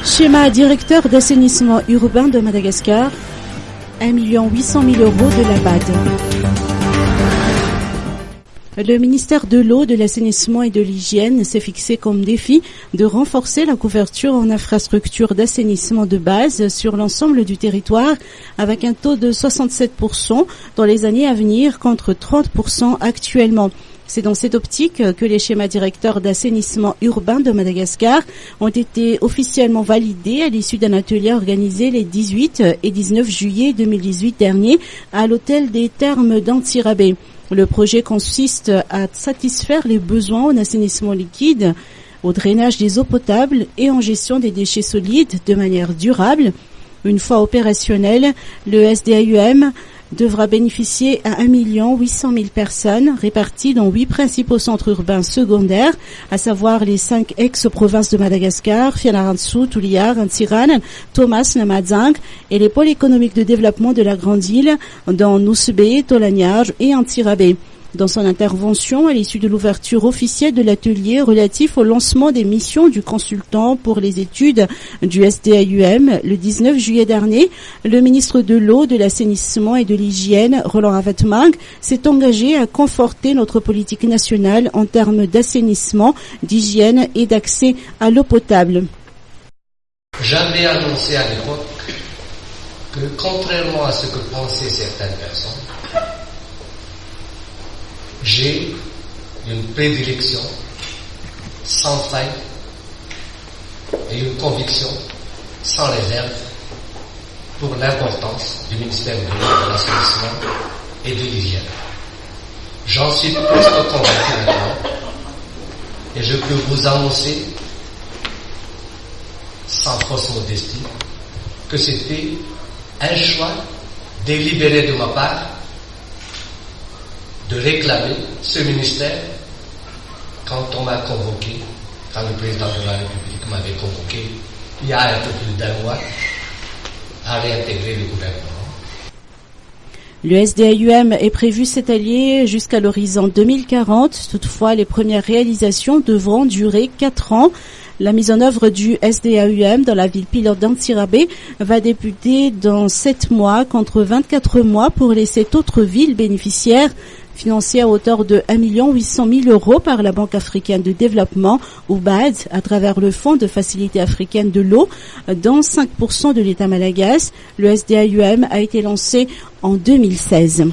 Schéma directeur d'assainissement urbain de Madagascar, 1 800 000 € de la BAD. Le ministère de l'eau, de l'assainissement et de l'hygiène s'est fixé comme défi de renforcer la couverture en infrastructures d'assainissement de base sur l'ensemble du territoire avec un taux de 67% dans les années à venir contre 30% actuellement. C'est dans cette optique que les schémas directeurs d'assainissement urbain de Madagascar ont été officiellement validés à l'issue d'un atelier organisé les 18 et 19 juillet 2018 dernier à l'hôtel des Thermes d'Antsirabe. Le projet consiste à satisfaire les besoins en assainissement liquide, au drainage des eaux potables et en gestion des déchets solides de manière durable. Une fois opérationnel, le SDAUM devra bénéficier à 1 800 000 personnes réparties dans 8 principaux centres urbains secondaires, à savoir les 5 ex-provinces de Madagascar, Fianarantsoa, Toliara, Antsiranana, Thomas, Namadzang et les pôles économiques de développement de la Grande Île dans Nosbe, Tolaniage et Antsirabe. Dans son intervention à l'issue de l'ouverture officielle de l'atelier relatif au lancement des missions du consultant pour les études du SDAUM le 19 juillet dernier, le ministre de l'eau, de l'assainissement et de l'hygiène, Roland Avatmang, s'est engagé à conforter notre politique nationale en termes d'assainissement, d'hygiène et d'accès à l'eau potable. J'avais annoncé à l'époque que, contrairement à ce que pensaient certaines personnes, j'ai une prédilection sans faille et une conviction sans réserve pour l'importance du ministère de l'eau, de l'assainissement et de l'hygiène. J'en suis presque convaincu maintenant et je peux vous annoncer sans fausse modestie que c'était un choix délibéré de ma part de réclamer ce ministère quand on m'a convoqué, quand le président de la République m'avait convoqué, il y a un peu plus d'un mois, à réintégrer le gouvernement. Le SDAUM est prévu s'étaler jusqu'à l'horizon 2040. Toutefois, les premières réalisations devront durer 4 ans. La mise en œuvre du SDAUM dans la ville pilote d'Antsirabe va débuter dans 7 mois contre 24 mois pour les 7 autres villes bénéficiaires, financées à hauteur de 1 800 000 € par la Banque africaine de développement, ou BAD, à travers le Fonds de facilité africaine de l'eau, dans 5% de l'État malagasy. Le SDAUM a été lancé en 2016.